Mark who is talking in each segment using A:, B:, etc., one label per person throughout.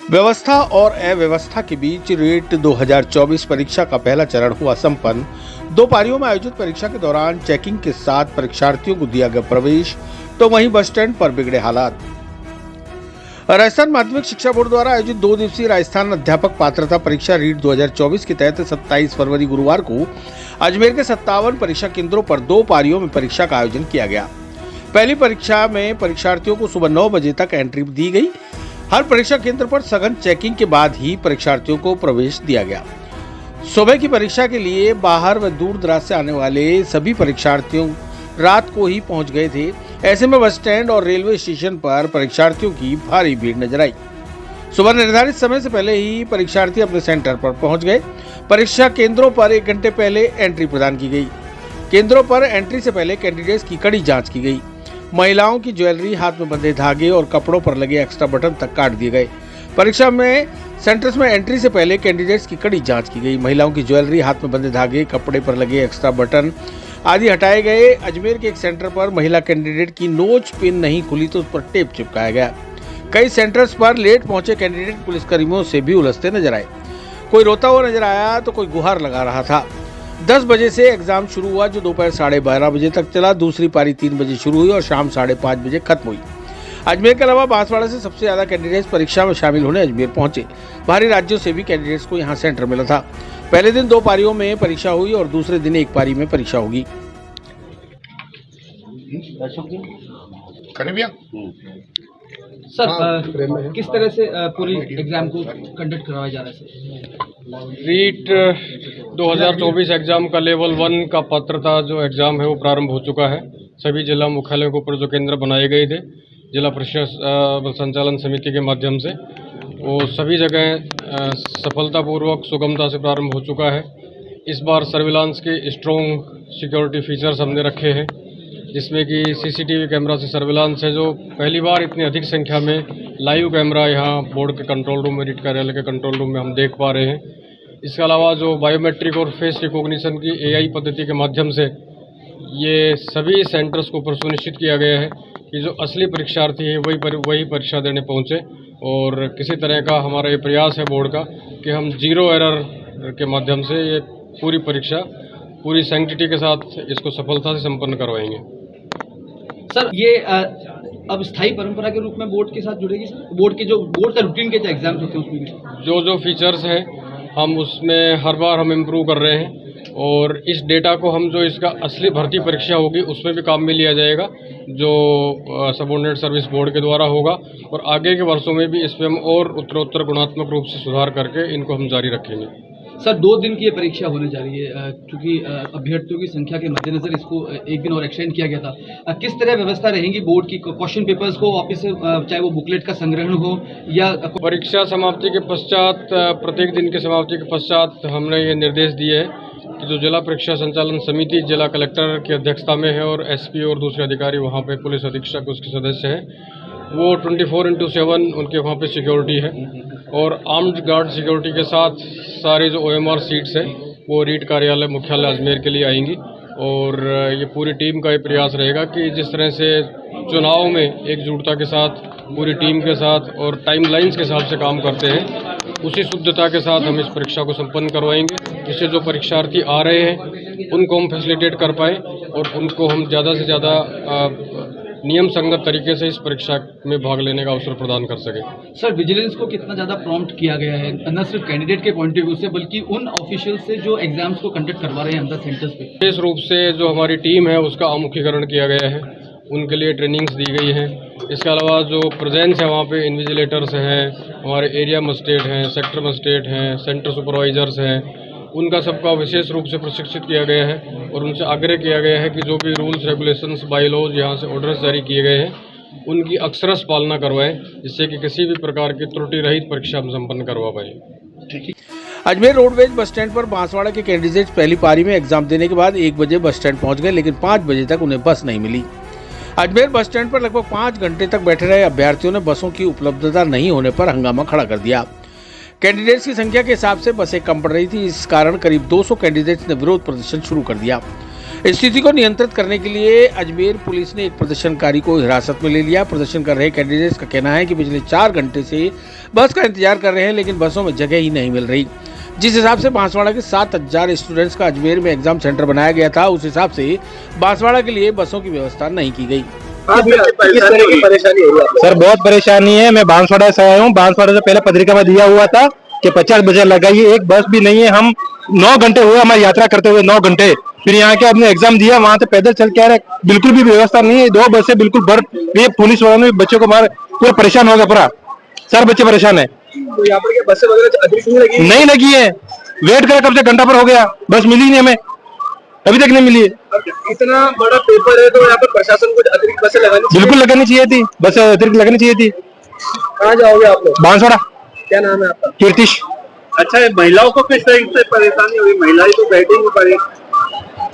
A: व्यवस्था और अव्यवस्था के बीच रीट 2024 परीक्षा का पहला चरण हुआ संपन्न। 2 पारियों में आयोजित परीक्षा के दौरान चेकिंग के साथ परीक्षार्थियों को दिया गया प्रवेश, तो वहीं बस स्टैंड पर बिगड़े हालात। राजस्थान माध्यमिक शिक्षा बोर्ड द्वारा आयोजित 2 दिवसीय राजस्थान अध्यापक पात्रता परीक्षा रीट 2024 के तहत 27 फरवरी गुरुवार को अजमेर के 57 परीक्षा केंद्रों पर 2 पारियों में परीक्षा का आयोजन किया गया। पहली परीक्षा में परीक्षार्थियों को सुबह 9 बजे तक एंट्री दी गई। हर परीक्षा केंद्र पर सघन चेकिंग के बाद ही परीक्षार्थियों को प्रवेश दिया गया। सुबह की परीक्षा के लिए बाहर व दूर दराज से आने वाले सभी परीक्षार्थियों रात को ही पहुंच गए थे। ऐसे में बस स्टैंड और रेलवे स्टेशन पर परीक्षार्थियों की भारी भीड़ नजर आई। सुबह निर्धारित समय से पहले ही परीक्षार्थी अपने सेंटर पर पहुंच गए। परीक्षा केंद्रों पर 1 घंटे पहले एंट्री प्रदान की गई। केंद्रों पर एंट्री से पहले कैंडिडेट्स की कड़ी जांच की गई। महिलाओं की ज्वेलरी, हाथ में बंधे धागे और कपड़ों पर लगे एक्स्ट्रा बटन तक काट दिए गए। परीक्षा में सेंटर्स में एंट्री से पहले कैंडिडेट्स की कड़ी जांच की गई। महिलाओं की ज्वेलरी, हाथ में बंधे धागे, कपड़े पर लगे एक्स्ट्रा बटन आदि हटाए गए। अजमेर के एक सेंटर पर महिला कैंडिडेट की नोच पिन नहीं खुली तो उस पर टेप चिपकाया गया। कई सेंटर्स पर लेट पहुंचे कैंडिडेट पुलिसकर्मियों से भी उलझते नजर आए। कोई रोता हुआ नजर आया तो कोई गुहार लगा रहा था। 10 बजे से एग्जाम शुरू हुआ जो दोपहर 12:30 बजे तक चला। दूसरी पारी 3 बजे शुरू हुई और शाम 5:30 बजे खत्म हुई। अजमेर के अलावा बांसवाड़ा से सबसे ज्यादा कैंडिडेट्स परीक्षा में शामिल होने अजमेर पहुंचे। बाहरी राज्यों से भी कैंडिडेट्स को यहां सेंटर मिला था। पहले दिन 2 पारियों में परीक्षा हुई और दूसरे दिन 1 पारी में परीक्षा होगी।
B: सर, किस तरह से पूरी एग्जाम को कंडक्ट करवाया जा रहा है?
C: रीट 2024 एग्जाम का लेवल 1 का पात्रता जो एग्ज़ाम है वो प्रारंभ हो चुका है। सभी जिला मुख्यालयों के ऊपर जो केंद्र बनाए गए थे जिला परिषद संचालन समिति के माध्यम से, वो सभी जगह सफलतापूर्वक सुगमता से प्रारंभ हो चुका है। इस बार सर्विलांस के स्ट्रॉन्ग सिक्योरिटी फीचर्स हमने रखे हैं, जिसमें कि सीसीटीवी कैमरा से सर्विलांस है, जो पहली बार इतनी अधिक संख्या में लाइव कैमरा यहाँ बोर्ड के कंट्रोल रूम में, रीट कार्यालय के कंट्रोल रूम में हम देख पा रहे हैं। इसके अलावा जो बायोमेट्रिक और फेस रिकॉग्निशन की एआई पद्धति के माध्यम से ये सभी सेंटर्स को ऊपर सुनिश्चित किया गया है कि जो असली परीक्षार्थी है वही परीक्षा देने पहुँचे। और किसी तरह का हमारा ये प्रयास है बोर्ड का कि हम 0 एरर के माध्यम से ये पूरी परीक्षा पूरी सैंक्टिटी के साथ इसको सफलता से संपन्न करवाएंगे।
B: सर, ये अब स्थायी परंपरा के रूप में बोर्ड के साथ जुड़ेगी सर? बोर्ड का रूटीन के जो एग्जाम्स होते हैं उसमें भी
C: जो फीचर्स हैं हम उसमें हर बार हम इम्प्रूव कर रहे हैं, और इस डेटा को हम जो इसका असली भर्ती परीक्षा होगी उसमें भी काम में लिया जाएगा, जो सबऑर्डिनेट सर्विस बोर्ड के द्वारा होगा। और आगे के वर्षों में भी इसमें हम और उत्तरोत्तर गुणात्मक रूप से सुधार करके इनको हम जारी रखेंगे।
B: सर, 2 दिन की ये परीक्षा होने जा रही है, क्योंकि अभ्यर्थियों की संख्या के मद्देनजर इसको 1 दिन और एक्सटेंड किया गया था। किस तरह व्यवस्था रहेगी बोर्ड की? क्वेश्चन पेपर्स को वापस से, चाहे वो बुकलेट का संग्रहण हो या
C: परीक्षा समाप्ति के पश्चात, प्रत्येक दिन की समाप्ति के पश्चात हमने ये निर्देश दिए हैं कि जो जिला परीक्षा संचालन समिति जिला कलेक्टर की अध्यक्षता में है और एसपी और दूसरे अधिकारी वहाँ पे पुलिस अधीक्षक उसके सदस्य हैं, वो 24/7 उनके वहाँ पे सिक्योरिटी है। और आर्म्ड गार्ड सिक्योरिटी के साथ सारे जो OMR सीट्स हैं वो रीट कार्यालय मुख्यालय अजमेर के लिए आएंगी। और ये पूरी टीम का ये प्रयास रहेगा कि जिस तरह से चुनाव में एकजुटता के साथ पूरी टीम के साथ और टाइमलाइंस के हिसाब से काम करते हैं, उसी शुद्धता के साथ हम इस परीक्षा को संपन्न करवाएंगे, जिससे जो परीक्षार्थी आ रहे हैं उनको हम फैसिलिटेट कर पाएँ और उनको हम ज़्यादा से ज़्यादा नियम संगत तरीके से इस परीक्षा में भाग लेने का अवसर प्रदान कर सके।
B: सर, विजिलेंस को कितना ज़्यादा प्रॉम्प्ट किया गया है, न सिर्फ कैंडिडेट के पॉइंट ऑफ व्यू से बल्कि उन ऑफिशियल से जो एग्जाम्स को कंडक्ट करवा रहे हैं अंदर सेंटर्स पे?
C: विशेष रूप से जो हमारी टीम है उसका आमुखीकरण किया गया है, उनके लिए ट्रेनिंग्स दी गई हैं। इसके अलावा जो प्रेजेंस है वहाँ पे इन्विजिलेटर्स हैं, हमारे एरिया मजिस्ट्रेट हैं, सेक्टर मजिस्ट्रेट हैं, सेंटर सुपरवाइजर्स हैं, उनका सबका विशेष रूप से प्रशिक्षित किया गया है। और उनसे आग्रह किया गया है कि जो भी रूल्स रेगुलेशंस बाय लॉज यहाँ से ऑर्डर्स जारी किए गए हैं उनकी अक्षरश पालना करवाएं, जिससे कि किसी भी प्रकार की त्रुटि रहित परीक्षा हम संपन्न करवा पाएँ।
A: अजमेर रोडवेज बस स्टैंड पर बांसवाड़ा के कैंडिडेट्स पहली पारी में एग्जाम देने के बाद 1 बजे बस स्टैंड पहुंच गए, लेकिन 5 बजे तक उन्हें बस नहीं मिली। अजमेर बस स्टैंड पर लगभग 5 घंटे तक बैठे रहे अभ्यर्थियों ने बसों की उपलब्धता नहीं होने पर हंगामा खड़ा कर दिया। कैंडिडेट्स की संख्या के हिसाब से बसें कम पड़ रही थी, इस कारण करीब 200 कैंडिडेट्स ने विरोध प्रदर्शन शुरू कर दिया। स्थिति को नियंत्रित करने के लिए अजमेर पुलिस ने एक प्रदर्शनकारी को हिरासत में ले लिया। प्रदर्शन कर रहे कैंडिडेट्स का कहना है कि पिछले 4 घंटे से बस का इंतजार कर रहे हैं, लेकिन बसों में जगह ही नहीं मिल रही। जिस हिसाब से बांसवाड़ा के 7000 स्टूडेंट्स का अजमेर में एग्जाम सेंटर बनाया गया था, उस हिसाब से बांसवाड़ा के लिए बसों की व्यवस्था नहीं की गई।
D: किस तरह की परेशानी हो रही है?
E: सर बहुत परेशानी है। मैं बांसवाड़ा से आया हूँ। बांसवाड़ा से पहले पत्रिका में दिया हुआ था कि 50 बजे लगाइए, एक बस भी नहीं है। हम 9 घंटे हुए हमारी यात्रा करते हुए, 9 घंटे। फिर यहाँ के अपने एग्जाम दिया, वहां से पैदल चल के आ रहे, बिल्कुल भी व्यवस्था नहीं है। 2 बसें बिल्कुल भर, ये पुलिस वालों ने बच्चों को मार, पूरा परेशान हो गया पूरा। सर बच्चे परेशान है।
D: तो यहाँ पर बसें वगैरह अतिरिक्त
E: नहीं लगी है। वेट कर कब से घंटा पर हो गया, बस मिली नहीं हमें, अभी तक नहीं मिली है।
D: इतना बड़ा पेपर है तो यहाँ पर प्रशासन को अतिरिक्त बसें लगानी चाहिए।
E: बिल्कुल लगानी चाहिए थी, बस अतिरिक्त लगानी चाहिए थी।
D: कहाँ जाओगे आप लोग?
E: बांसवाड़ा।
D: क्या नाम है आपका?
E: कीर्तिश।
D: अच्छा, महिलाओं को किस तरह से परेशानी हुई? महिलाएं तो बैठेंगी पड़े।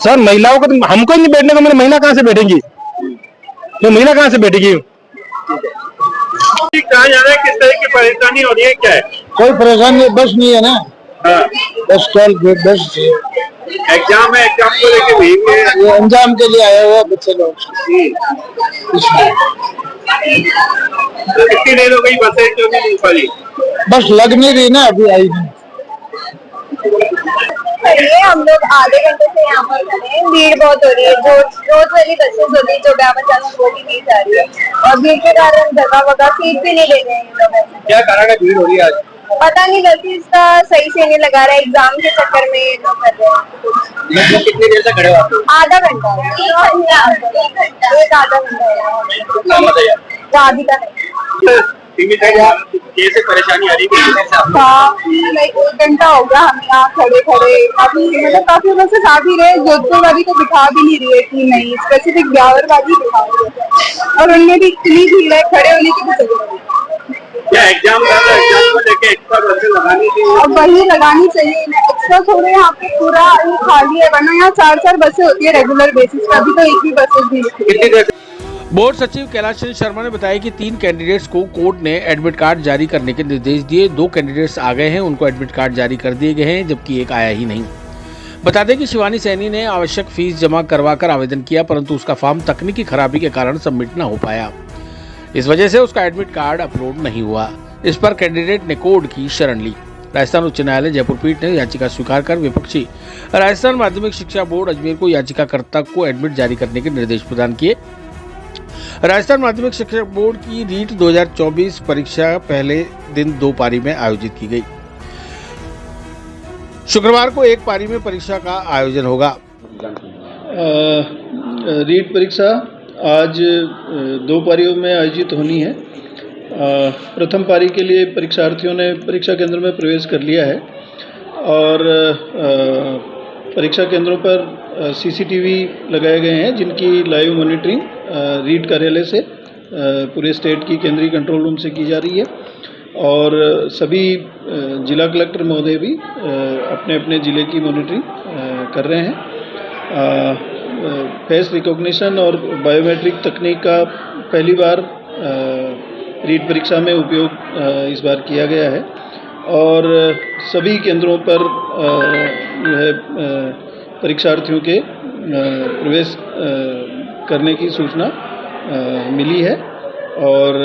E: सर महिलाओं को तो हमको नहीं बैठने को मिले, महिला कहाँ से बैठेंगी? तो महिला कहाँ से बैठेगी?
D: कहाँ जाना है? किस तरह की परेशानी हो रही है? क्या है?
E: कोई परेशानी नहीं, बस नहीं है ना। बस कल बस
D: एग्जाम है, एग्जाम को लेके भेजेंगे।
E: ये एग्जाम के लिए आया हुआ बच्चे लोग।
D: तो कितनी देर हो गई बसें क्यों नहीं मिल पाई?
E: बस लग नहीं रही ना, अभी आई नहीं।
F: हम लोग आधे घंटे से यहाँ पर खड़े हैं। भीड़ बहुत हो रही है। रोज वाली बसेस होती है जो डामन वो भी नहीं जा रही है, और भीड़ के कारण जगह वगैरह सीट भी नहीं ले रहे हैं।
D: क्या कारण है भीड़ हो रही है आज?
F: पता नहीं, गलती इसका सही से नहीं लगा रहा है। एग्जाम के चक्कर में ये लोग कर रहे हैं।
D: मतलब कितनी देर से खड़े हो आप?
F: आधा घंटा, एक आधा घंटा।
D: नाम बताइए।
F: राधिका
D: कैसे परेशानी आ रही है?
F: लाइक 1 घंटा हो गया हमें यहाँ खड़े खड़े। अभी मतलब काफी बसेस आ भी रहे, जोधपुर वाली तो दिखा भी नहीं रही है कि नहीं, स्पेसिफिक ब्यावर वाली दिखा रही है, और उनमें भी इतनी भीड़ है, खड़े होने की भी जरूरत है।
D: क्या एग्जाम को लेके एक्स्ट्रा बसें लगानी थी?
F: और वही लगानी चाहिए। एक्स्ट्रा थोड़े यहाँ पे पूरा ये खाली है, वरना यहाँ 4 बसें होती है रेगुलर बेसिस पर। अभी तो एक ही बसेस भी
D: कितनी देर?
A: बोर्ड सचिव कैलाश चंद्र शर्मा ने बताया कि 3 कैंडिडेट्स को कोर्ट ने एडमिट कार्ड जारी करने के निर्देश दिए। 2 कैंडिडेट्स आ गए हैं, उनको एडमिट कार्ड जारी कर दिए गए हैं, जबकि एक आया ही नहीं। बता दें कि शिवानी सैनी ने आवश्यक फीस जमा करवाकर आवेदन किया, परंतु उसका फॉर्म तकनीकी खराबी के कारण सबमिट न हो पाया। इस वजह से उसका एडमिट कार्ड अपलोड नहीं हुआ। इस पर कैंडिडेट ने कोर्ट की शरण ली। राजस्थान उच्च न्यायालय जयपुर पीठ ने याचिका स्वीकार कर विपक्षी राजस्थान माध्यमिक शिक्षा बोर्ड अजमेर को याचिकाकर्ता को एडमिट जारी करने के निर्देश प्रदान किए। राजस्थान माध्यमिक शिक्षा बोर्ड की रीट 2024 परीक्षा पहले दिन 2 पारी में आयोजित की गई। शुक्रवार को 1 पारी में परीक्षा का आयोजन होगा।
G: रीट परीक्षा आज 2 पारियों में आयोजित होनी है। प्रथम पारी के लिए परीक्षार्थियों ने परीक्षा केंद्र में प्रवेश कर लिया है, और परीक्षा केंद्रों पर सीसीटीवी लगाए गए हैं, जिनकी लाइव मॉनिटरिंग रीट कार्यालय से पूरे स्टेट की केंद्रीय कंट्रोल रूम से की जा रही है। और सभी जिला कलेक्टर महोदय भी अपने अपने ज़िले की मॉनिटरिंग कर रहे हैं। फेस रिकॉग्निशन और बायोमेट्रिक तकनीक का पहली बार रीट परीक्षा में उपयोग इस बार किया गया है, और सभी केंद्रों पर जो है परीक्षार्थियों के प्रवेश करने की सूचना मिली है, और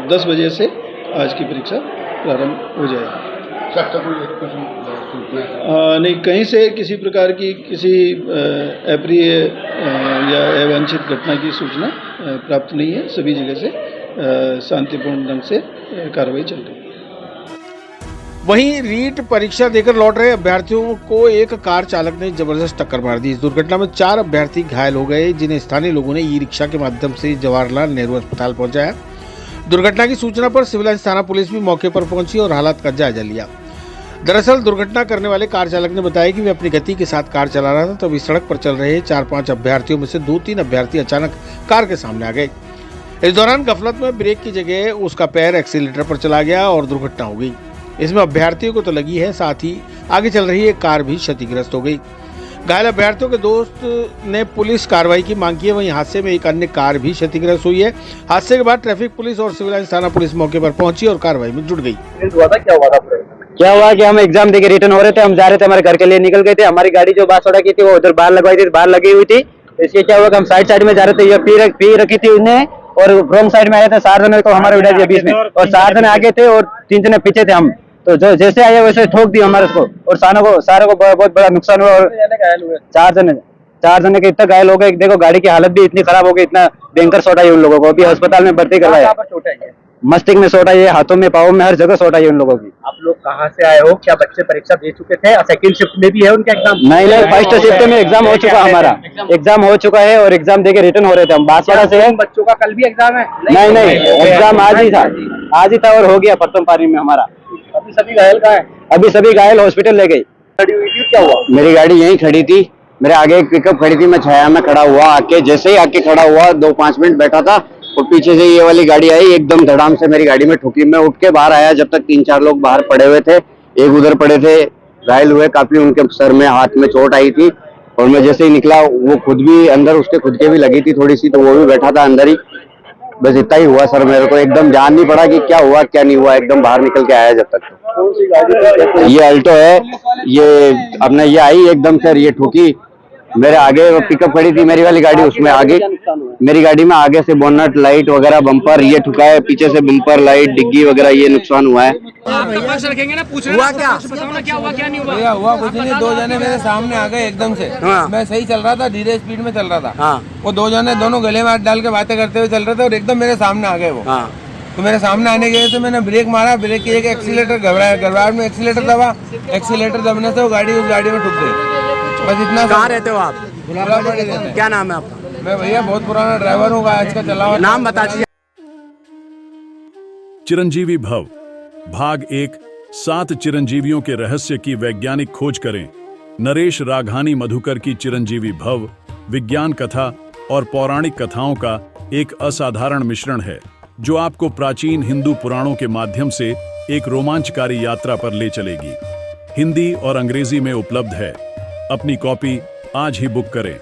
G: 10 बजे से आज की परीक्षा प्रारंभ हो जाएगी। नहीं, कहीं से किसी प्रकार की किसी अप्रिय या अवांछित घटना की सूचना प्राप्त नहीं है। सभी जगह से शांतिपूर्ण ढंग से कार्रवाई चल रही है।
A: वहीं रीट परीक्षा देकर लौट रहे अभ्यर्थियों को एक कार चालक ने जबरदस्त टक्कर मार दी। इस दुर्घटना में 4 अभ्यर्थी घायल हो गए, जिन्हें स्थानीय लोगों ने ई-रिक्शा के माध्यम से जवाहरलाल नेहरू अस्पताल पहुंचाया। दुर्घटना की सूचना पर सिविल लाइंस थाना पुलिस भी मौके पर पहुंची और हालात का जायजा लिया। दरअसल दुर्घटना करने वाले कार चालक ने बताया कि वे अपनी गति के साथ कार चला रहा था, तभी सड़क पर चल रहे 4-5 अभ्यर्थियों में से 2-3 अभ्यर्थी अचानक कार के सामने आ गए। इस दौरान गफलत में ब्रेक की जगह उसका पैर एक्सीलेटर पर चला गया और दुर्घटना हो गई। इसमें अभ्यर्थियों को तो लगी है, साथ ही आगे चल रही एक कार भी क्षतिग्रस्त हो गई। घायल अभ्यर्थियों के दोस्त ने पुलिस कार्रवाई की मांग की है। वहीं हादसे में एक अन्य कार भी क्षतिग्रस्त हुई है। हादसे के बाद ट्रैफिक पुलिस और सिविल लाइन थाना पुलिस मौके पर पहुंची और कार्रवाई में जुट गई।
H: क्या हुआ कि हम एग्जाम देके रिटर्न हो रहे थे, हम जा रहे थे हमारे घर के लिए, निकल गए थे। हमारी गाड़ी जो बासवाड़ा की थी वो उधर बाहर लगवाई थी, बाहर लगी हुई थी। इसके क्या हुआ कि हम साइड में जा रहे थे, ये पी रखी थी उन्हें और रॉन्ग साइड में आए थे। 4 जने को हमारे उड़ा दिया बीच में और 4 जने आगे थे और 3 जने पीछे थे। हम तो जो जैसे आए वैसे ठोक दिया हमारे को और सारे को बहुत बड़ा नुकसान हुआ। और 4 जने के इतना घायल हो गए। देखो गाड़ी की हालत भी इतनी खराब हो गई, इतना भयंकर चोट आई उन लोगों को। अभी अस्पताल में भर्ती करवाया। मस्तिष्क में चोट आई है, हाथों में, पाँव में, हर जगह चोट आई है उन लोगों की।
I: आप लोग कहाँ से आए हो? क्या बच्चे परीक्षा दे चुके थे? सेकंड शिफ्ट में भी है उनका एग्जाम?
H: नहीं, फर्स्ट शिफ्ट में एग्जाम हो चुका, हमारा एग्जाम हो चुका है और एग्जाम देके रिटर्न हो रहे थे हम। बांसवाड़ा से है।
I: बच्चों का कल भी एग्जाम है?
H: नहीं, एग्जाम आज ही था और हो गया प्रथम पारी में हमारा।
I: अभी सभी घायल कहाँ है?
H: अभी सभी घायल हॉस्पिटल ले गई।
I: खड़ी हुई थी, क्या हुआ?
H: मेरी गाड़ी यहीं खड़ी थी, मेरे आगे एक पिकअप खड़ी थी। मैं छाया में खड़ा हुआ, आके जैसे ही आके खड़ा हुआ 2-5 मिनट बैठा था और पीछे से ये वाली गाड़ी आई, एकदम धड़ाम से मेरी गाड़ी में ठुकी। मैं उठ के बाहर आया, जब तक 3-4 लोग बाहर पड़े हुए थे, एक उधर पड़े थे, घायल हुए काफी, उनके सर में हाथ में चोट आई थी। और मैं जैसे ही निकला, वो खुद भी अंदर, उसके खुद के भी लगी थी थोड़ी सी, तो वो भी बैठा था अंदर ही। बस इतना ही हुआ सर, मेरे को एकदम जान नहीं पड़ा कि क्या हुआ क्या नहीं हुआ, एकदम बाहर निकल के आया जब तक।
I: कौन सी गाड़ी?
H: ये अल्टो है, ये अपने ये आई एकदम से, ये ठुकी। मेरे आगे वो पिकअप खड़ी थी मेरी वाली गाड़ी, उसमें आगे मेरी गाड़ी में आगे से बोनट, लाइट वगैरह, बम्पर ये ठुका है, पीछे से बम्पर, लाइट, डिग्गी वगैरह ये नुकसान हुआ है।
I: हुआ क्या?
J: हुआ कुछ नहीं, 2 जने मेरे सामने आ गए एकदम से। मैं सही चल रहा था, धीरे स्पीड में चल रहा था। वो 2 जने दोनों गले में हाथ डाल के बातें करते हुए चल रहे थे और एकदम मेरे सामने आ गए वो। तो मेरे सामने आने गए तो मैंने ब्रेक मारा, ब्रेक की जगह एक्सीलेटर घबराहट में एक्सीलेटर दबा, एक्सीलेटर दबने से वो गाड़ी उस गाड़ी में ठुक गई। बस इतना।
I: कहाँ रहते हो आप?
J: गुलाबबाड़ी रहते हैं।
I: क्या नाम है आपका?
J: मैं भैया बहुत पुराना ड्राइवर हूँ, आज का चला हुआ।
I: नाम बता दीजिए।
K: चिरंजीवी भव भाग 1 7 चिरंजीवियों के रहस्य की वैज्ञानिक खोज करें। नरेश राघानी मधुकर की चिरंजीवी भव विज्ञान कथा और पौराणिक कथाओं का एक असाधारण मिश्रण है, जो आपको प्राचीन हिंदू पुराणों के माध्यम से एक रोमांचकारी यात्रा पर ले चलेगी। हिंदी और अंग्रेजी में उपलब्ध है। अपनी कॉपी आज ही बुक करें।